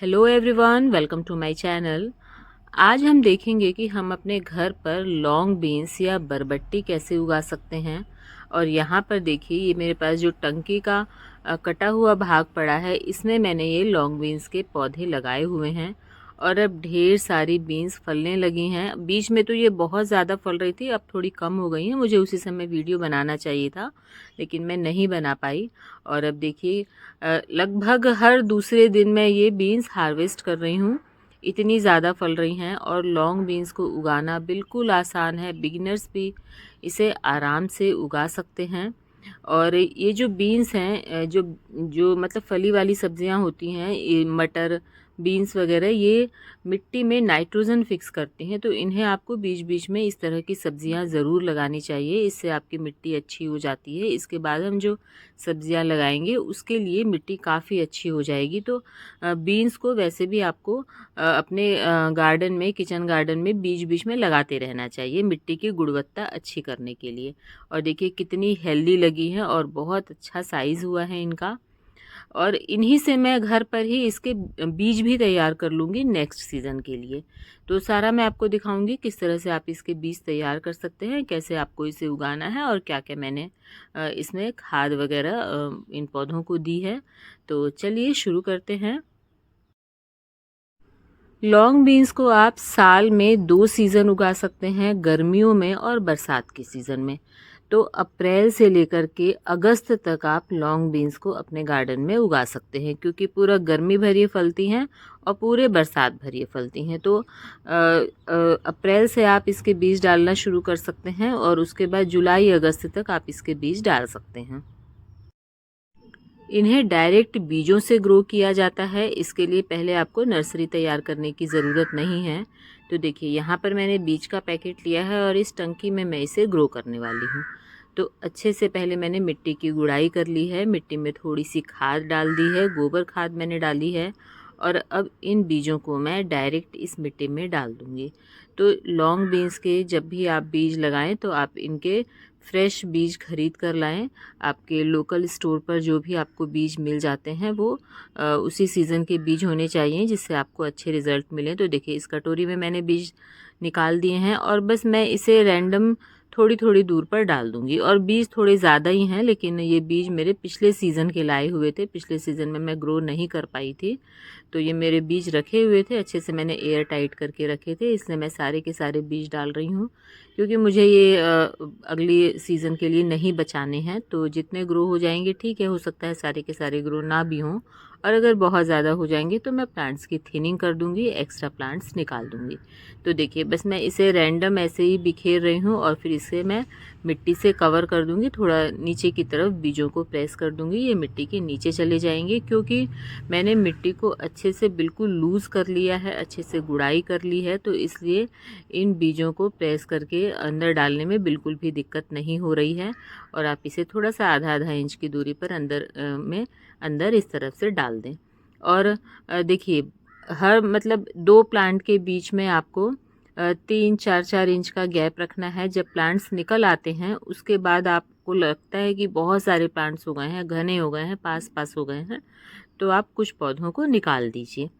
Hello everyone, welcome to my channel. आज हम देखेंगे कि हम अपने घर पर लॉन्ग बीन्स या बरबट्टी कैसे उगा सकते हैं। और यहाँ पर देखिए, ये मेरे पास जो टंकी का कटा हुआ भाग पड़ा है, इसमें मैंने ये लॉन्ग बीन्स के पौधे लगाए हुए हैं और अब ढेर सारी बीन्स फलने लगी हैं। बीच में तो ये बहुत ज़्यादा फल रही थी, अब थोड़ी कम हो गई हैं। मुझे उसी समय वीडियो बनाना चाहिए था, लेकिन मैं नहीं बना पाई। और अब देखिए, लगभग हर दूसरे दिन मैं ये बीन्स हार्वेस्ट कर रही हूँ। इतनी ज़्यादा फल रही हैं और लॉन्ग बीन्स को उगाना बिल्कुल आसान है, बिगिनर्स भी इसे आराम से उगा सकते हैं। और ये जो बीन्स हैं, जो जो मतलब फली वाली सब्जियां होती हैं, ये मटर, बीन्स वगैरह, ये मिट्टी में नाइट्रोजन फिक्स करती हैं। तो इन्हें आपको बीच बीच में इस तरह की सब्जियां ज़रूर लगानी चाहिए, इससे आपकी मिट्टी अच्छी हो जाती है। इसके बाद हम जो सब्जियां लगाएंगे उसके लिए मिट्टी काफ़ी अच्छी हो जाएगी। तो बीन्स को वैसे भी आपको अपने गार्डन में, किचन गार्डन में बीच बीच में लगाते रहना चाहिए, मिट्टी की गुणवत्ता अच्छी करने के लिए। और देखिए कितनी हेल्दी लगी है और बहुत अच्छा साइज़ हुआ है इनका। और इन्हीं से मैं घर पर ही इसके बीज भी तैयार कर लूँगी नेक्स्ट सीज़न के लिए। तो सारा मैं आपको दिखाऊंगी किस तरह से आप इसके बीज तैयार कर सकते हैं, कैसे आपको इसे उगाना है और क्या क्या मैंने इसमें खाद वगैरह इन पौधों को दी है। तो चलिए शुरू करते हैं। लॉन्ग बीन्स को आप साल में 2 सीज़न उगा सकते हैं, गर्मियों में और बरसात के सीज़न में। तो अप्रैल से लेकर के अगस्त तक आप लॉन्ग बीन्स को अपने गार्डन में उगा सकते हैं, क्योंकि पूरा गर्मी भर ये फलती हैं और पूरे बरसात भर ये फलती हैं। तो अप्रैल से आप इसके बीज डालना शुरू कर सकते हैं और उसके बाद जुलाई अगस्त तक आप इसके बीज डाल सकते हैं। इन्हें डायरेक्ट बीजों से ग्रो किया जाता है, इसके लिए पहले आपको नर्सरी तैयार करने की ज़रूरत नहीं है। तो देखिए, यहाँ पर मैंने बीज का पैकेट लिया है और इस टंकी में मैं इसे ग्रो करने वाली हूँ। तो अच्छे से पहले मैंने मिट्टी की गुड़ाई कर ली है, मिट्टी में थोड़ी सी खाद डाल दी है, गोबर खाद मैंने डाली है। और अब इन बीजों को मैं डायरेक्ट इस मिट्टी में डाल दूँगी। तो लॉन्ग बीन्स के जब भी आप बीज लगाएं तो आप इनके फ्रेश बीज खरीद कर लाएं। आपके लोकल स्टोर पर जो भी आपको बीज मिल जाते हैं वो उसी सीज़न के बीज होने चाहिए, जिससे आपको अच्छे रिज़ल्ट मिलें। तो देखिए, इस कटोरी में मैंने बीज निकाल दिए हैं और बस मैं इसे रैंडम थोड़ी थोड़ी दूर पर डाल दूंगी। और बीज थोड़े ज़्यादा ही हैं, लेकिन ये बीज मेरे पिछले सीज़न के लाए हुए थे। पिछले सीज़न में मैं ग्रो नहीं कर पाई थी, तो ये मेरे बीज रखे हुए थे, अच्छे से मैंने एयर टाइट करके रखे थे, इसलिए मैं सारे के सारे बीज डाल रही हूँ। क्योंकि मुझे ये अगली सीज़न के लिए नहीं बचाने हैं। तो जितने ग्रो हो जाएंगे ठीक है, हो सकता है सारे के सारे ग्रो ना भी हों, और अगर बहुत ज़्यादा हो जाएंगे तो मैं प्लांट्स की थिनिंग कर दूंगी, एक्स्ट्रा प्लांट्स निकाल दूंगी। तो देखिए, बस मैं इसे रैंडम ऐसे ही बिखेर रही हूँ और फिर इसे मैं मिट्टी से कवर कर दूंगी। थोड़ा नीचे की तरफ बीजों को प्रेस कर दूंगी, ये मिट्टी के नीचे चले जाएंगे, क्योंकि मैंने मिट्टी को अच्छे से बिल्कुल लूज़ कर लिया है, अच्छे से गुड़ाई कर ली है। तो इसलिए इन बीजों को प्रेस करके अंदर डालने में बिल्कुल भी दिक्कत नहीं हो रही है। और आप इसे थोड़ा सा आधा आधा इंच की दूरी पर अंदर इस तरफ से डाल दें। और देखिए, हर मतलब 2 प्लांट के बीच में आपको 3-4 इंच का गैप रखना है। जब प्लांट्स निकल आते हैं उसके बाद आपको लगता है कि बहुत सारे प्लांट्स हो गए हैं, घने हो गए हैं, पास पास हो गए हैं, तो आप कुछ पौधों को निकाल दीजिए।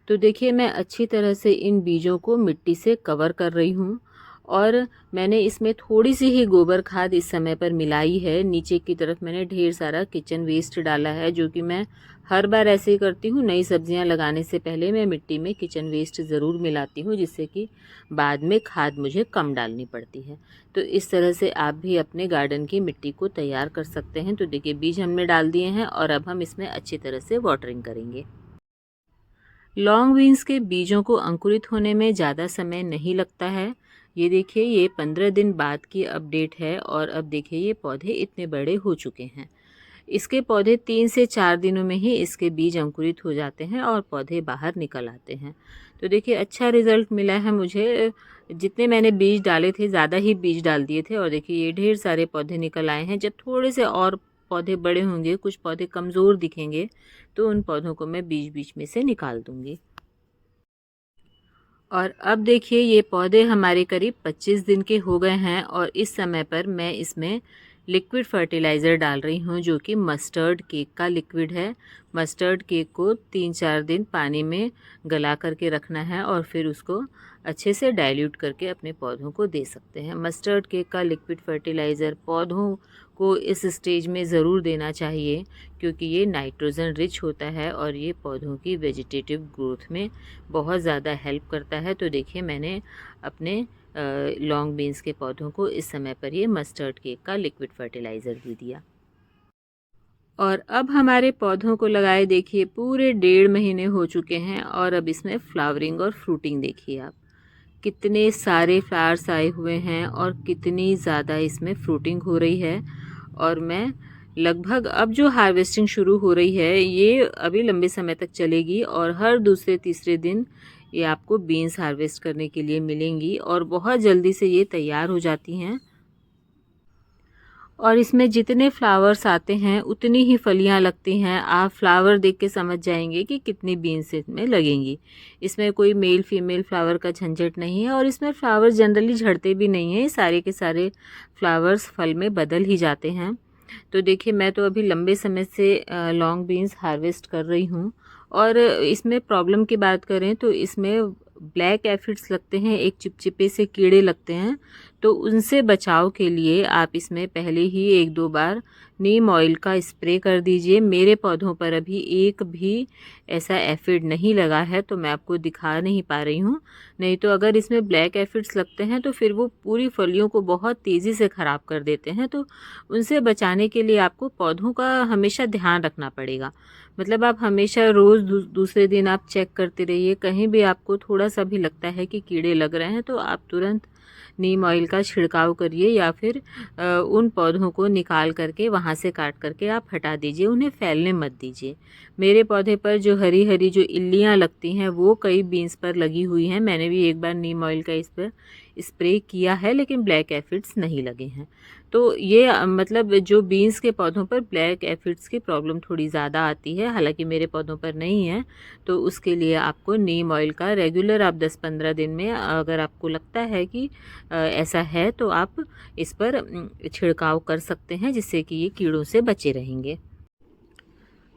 तो देखिए, मैं अच्छी तरह से इन बीजों को मिट्टी से कवर कर रही हूँ और मैंने इसमें थोड़ी सी ही गोबर खाद इस समय पर मिलाई है। नीचे की तरफ मैंने ढेर सारा किचन वेस्ट डाला है, जो कि मैं हर बार ऐसे ही करती हूँ। नई सब्जियां लगाने से पहले मैं मिट्टी में किचन वेस्ट ज़रूर मिलाती हूँ, जिससे कि बाद में खाद मुझे कम डालनी पड़ती है। तो इस तरह से आप भी अपने गार्डन की मिट्टी को तैयार कर सकते हैं। तो देखिए, बीज हमने डाल दिए हैं और अब हम इसमें अच्छी तरह से वाटरिंग करेंगे। लॉन्ग बीन्स के बीजों को अंकुरित होने में ज़्यादा समय नहीं लगता है। ये देखिए, ये 15 दिन बाद की अपडेट है और अब देखिए ये पौधे इतने बड़े हो चुके हैं। इसके पौधे 3 से 4 दिनों में ही इसके बीज अंकुरित हो जाते हैं और पौधे बाहर निकल आते हैं। तो देखिए, अच्छा रिजल्ट मिला है मुझे। जितने मैंने बीज डाले थे ज़्यादा ही बीज डाल दिए थे और देखिए ये ढेर सारे पौधे निकल आए हैं। जब थोड़े से और पौधे बड़े होंगे, कुछ पौधे कमज़ोर दिखेंगे, तो उन पौधों को मैं बीच बीच में से निकाल दूंगी। और अब देखिए, ये पौधे हमारे करीब 25 दिन के हो गए हैं और इस समय पर मैं इसमें लिक्विड फर्टिलाइज़र डाल रही हूँ, जो कि मस्टर्ड केक का लिक्विड है। मस्टर्ड केक को 3-4 दिन पानी में गला करके रखना है और फिर उसको अच्छे से डाइल्यूट करके अपने पौधों को दे सकते हैं। मस्टर्ड केक का लिक्विड फर्टिलाइज़र पौधों को इस स्टेज में ज़रूर देना चाहिए, क्योंकि ये नाइट्रोजन रिच होता है और ये पौधों की वेजिटेटिव ग्रोथ में बहुत ज़्यादा हेल्प करता है। तो देखिए, मैंने अपने लॉन्ग बीन्स के पौधों को इस समय पर ये मस्टर्ड केक का लिक्विड फर्टिलाइज़र दे दिया। और अब हमारे पौधों को लगाए देखिए पूरे 1.5 महीने हो चुके हैं और अब इसमें फ्लावरिंग और फ्रूटिंग देखिए आप, कितने सारे फ्लावर्स आए हुए हैं और कितनी ज़्यादा इसमें फ्रूटिंग हो रही है। और मैं लगभग अब जो हार्वेस्टिंग शुरू हो रही है ये अभी लंबे समय तक चलेगी और हर दूसरे तीसरे दिन ये आपको बीन्स हार्वेस्ट करने के लिए मिलेंगी और बहुत जल्दी से ये तैयार हो जाती हैं। और इसमें जितने फ्लावर्स आते हैं उतनी ही फलियां लगती हैं। आप फ्लावर देख के समझ जाएंगे कि कितनी बीन्स इसमें लगेंगी। इसमें कोई मेल फीमेल फ्लावर का झंझट नहीं है और इसमें फ्लावर्स जनरली झड़ते भी नहीं हैं। सारे के सारे फ्लावर्स फल में बदल ही जाते हैं। तो देखिए, मैं तो अभी लंबे समय से लॉन्ग बीन्स हार्वेस्ट कर रही हूँ। और इसमें प्रॉब्लम की बात करें तो इसमें ब्लैक एफिड्स लगते हैं, एक चिपचिपे से कीड़े लगते हैं। तो उनसे बचाव के लिए आप इसमें पहले ही 1-2 बार नीम ऑयल का स्प्रे कर दीजिए। मेरे पौधों पर अभी एक भी ऐसा एफिड नहीं लगा है, तो मैं आपको दिखा नहीं पा रही हूँ। नहीं तो अगर इसमें ब्लैक एफिड्स लगते हैं तो फिर वो पूरी फलियों को बहुत तेज़ी से ख़राब कर देते हैं। तो उनसे बचाने के लिए आपको पौधों का हमेशा ध्यान रखना पड़ेगा। मतलब आप हमेशा रोज़ दूसरे दिन आप चेक करते रहिए। कहीं भी आपको थोड़ा सा भी लगता है कि कीड़े लग रहे हैं तो आप तुरंत नीम ऑयल का छिड़काव करिए या फिर उन पौधों को निकाल करके वहाँ से काट करके आप हटा दीजिए, उन्हें फैलने मत दीजिए। मेरे पौधे पर जो हरी हरी जो इल्लियाँ लगती हैं वो कई बीन्स पर लगी हुई हैं। मैंने भी एक बार नीम ऑयल का इस पर स्प्रे किया है, लेकिन ब्लैक एफिड्स नहीं लगे हैं। तो ये मतलब जो बीन्स के पौधों पर ब्लैक एफिड्स की प्रॉब्लम थोड़ी ज़्यादा आती है, हालांकि मेरे पौधों पर नहीं है। तो उसके लिए आपको नीम ऑयल का रेगुलर आप 10-15 दिन में अगर आपको लगता है कि ऐसा है तो आप इस पर छिड़काव कर सकते हैं, जिससे कि ये कीड़ों से बचे रहेंगे।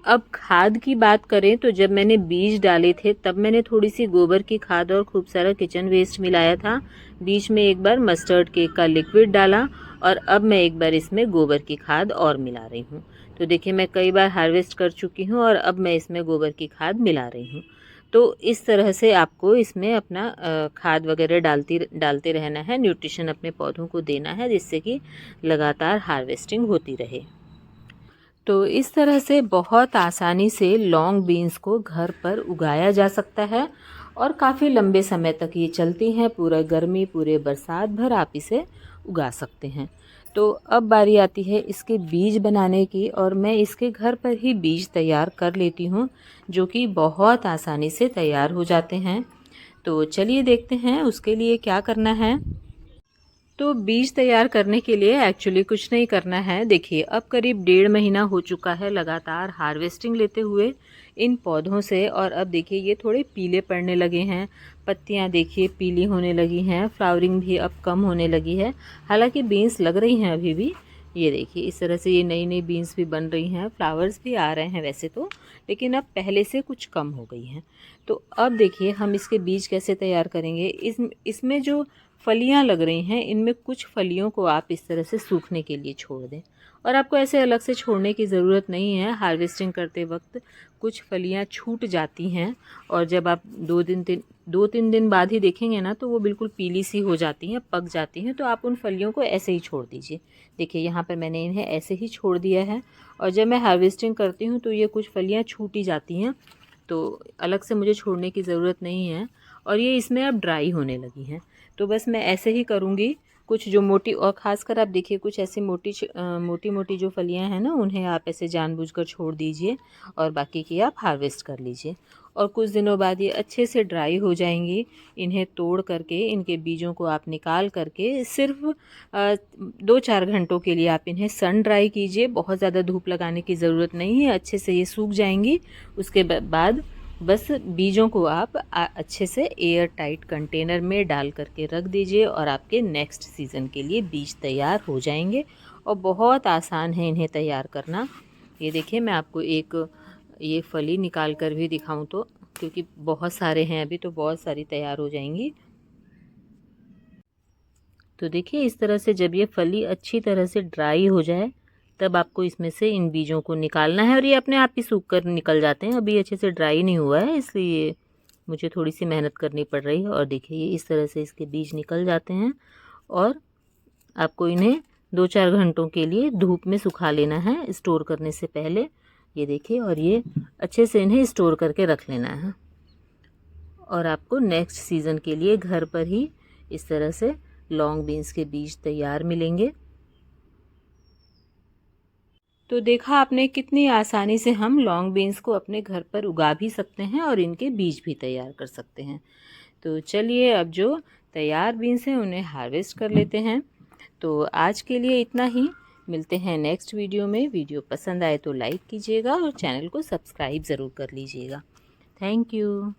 अब खाद की बात करें तो जब मैंने बीज डाले थे तब मैंने थोड़ी सी गोबर की खाद और खूब सारा किचन वेस्ट मिलाया था। बीच में एक बार मस्टर्ड केक का लिक्विड डाला और अब मैं एक बार इसमें गोबर की खाद और मिला रही हूँ। तो देखिए, मैं कई बार हार्वेस्ट कर चुकी हूँ और अब मैं इसमें गोबर की खाद मिला रही हूँ। तो इस तरह से आपको इसमें अपना खाद वगैरह डालते रहना है, न्यूट्रिशन अपने पौधों को देना है, जिससे कि लगातार हार्वेस्टिंग होती रहे। तो इस तरह से बहुत आसानी से लॉन्ग बीन्स को घर पर उगाया जा सकता है और काफ़ी लंबे समय तक ये चलती हैं। पूरा गर्मी पूरे बरसात भर आप इसे उगा सकते हैं। तो अब बारी आती है इसके बीज बनाने की और मैं इसके घर पर ही बीज तैयार कर लेती हूँ, जो कि बहुत आसानी से तैयार हो जाते हैं। तो चलिए देखते हैं उसके लिए क्या करना है। तो बीज तैयार करने के लिए एक्चुअली कुछ नहीं करना है। देखिए, अब करीब 1.5 महीना हो चुका है लगातार हार्वेस्टिंग लेते हुए इन पौधों से। और अब देखिए, ये थोड़े पीले पड़ने लगे हैं, पत्तियां देखिए पीली होने लगी हैं, फ्लावरिंग भी अब कम होने लगी है। हालांकि बीन्स लग रही हैं अभी भी। ये देखिए, इस तरह से ये नई नई बीन्स भी बन रही हैं, फ्लावर्स भी आ रहे हैं वैसे तो, लेकिन अब पहले से कुछ कम हो गई हैं। तो अब देखिए, हम इसके बीज कैसे तैयार करेंगे। इसमें जो फलियां लग रही हैं, इनमें कुछ फलियों को आप इस तरह से सूखने के लिए छोड़ दें। और आपको ऐसे अलग से छोड़ने की ज़रूरत नहीं है। हार्वेस्टिंग करते वक्त कुछ फलियां छूट जाती हैं और जब आप 2-3 दिन बाद ही देखेंगे ना, तो वो बिल्कुल पीली सी हो जाती हैं, पक जाती हैं। तो आप उन फलियों को ऐसे ही छोड़ दीजिए। देखिए, यहाँ पर मैंने इन्हें ऐसे ही छोड़ दिया है। और जब मैं हार्वेस्टिंग करती हूँ तो ये कुछ फलियाँ छूट ही जाती हैं, तो अलग से मुझे छोड़ने की ज़रूरत नहीं है। और ये इसमें अब ड्राई होने लगी हैं, तो बस मैं ऐसे ही करूँगी। कुछ जो मोटी, और ख़ासकर आप देखिए कुछ ऐसी मोटी मोटी जो फलियां हैं ना, उन्हें आप ऐसे जानबूझकर छोड़ दीजिए और बाकी की आप हार्वेस्ट कर लीजिए। और कुछ दिनों बाद ये अच्छे से ड्राई हो जाएंगी। इन्हें तोड़ करके इनके बीजों को आप निकाल करके सिर्फ 2-4 घंटों के लिए आप इन्हें सन ड्राई कीजिए। बहुत ज़्यादा धूप लगाने की ज़रूरत नहीं है, अच्छे से ये सूख जाएंगी। उसके बाद बस बीजों को आप अच्छे से एयर टाइट कंटेनर में डाल करके रख दीजिए और आपके नेक्स्ट सीज़न के लिए बीज तैयार हो जाएंगे। और बहुत आसान है इन्हें तैयार करना। ये देखिए, मैं आपको एक ये फली निकाल कर भी दिखाऊं तो, क्योंकि बहुत सारे हैं अभी तो बहुत सारी तैयार हो जाएंगी। तो देखिए, इस तरह से जब ये फली अच्छी तरह से ड्राई हो जाए तब आपको इसमें से इन बीजों को निकालना है, और ये अपने आप ही सूख कर निकल जाते हैं। अभी अच्छे से ड्राई नहीं हुआ है, इसलिए मुझे थोड़ी सी मेहनत करनी पड़ रही है। और देखिए, ये इस तरह से इसके बीज निकल जाते हैं और आपको इन्हें 2-4 घंटों के लिए धूप में सुखा लेना है स्टोर करने से पहले। ये देखिए, और ये अच्छे से इन्हें स्टोर करके रख लेना है, और आपको नेक्स्ट सीज़न के लिए घर पर ही इस तरह से लॉन्ग बीन्स के बीज तैयार मिलेंगे। तो देखा आपने, कितनी आसानी से हम लॉन्ग बीन्स को अपने घर पर उगा भी सकते हैं और इनके बीज भी तैयार कर सकते हैं। तो चलिए, अब जो तैयार बीन्स हैं उन्हें हार्वेस्ट कर लेते हैं। तो आज के लिए इतना ही, मिलते हैं नेक्स्ट वीडियो में। वीडियो पसंद आए तो लाइक कीजिएगा और चैनल को सब्सक्राइब ज़रूर कर लीजिएगा। Thank you.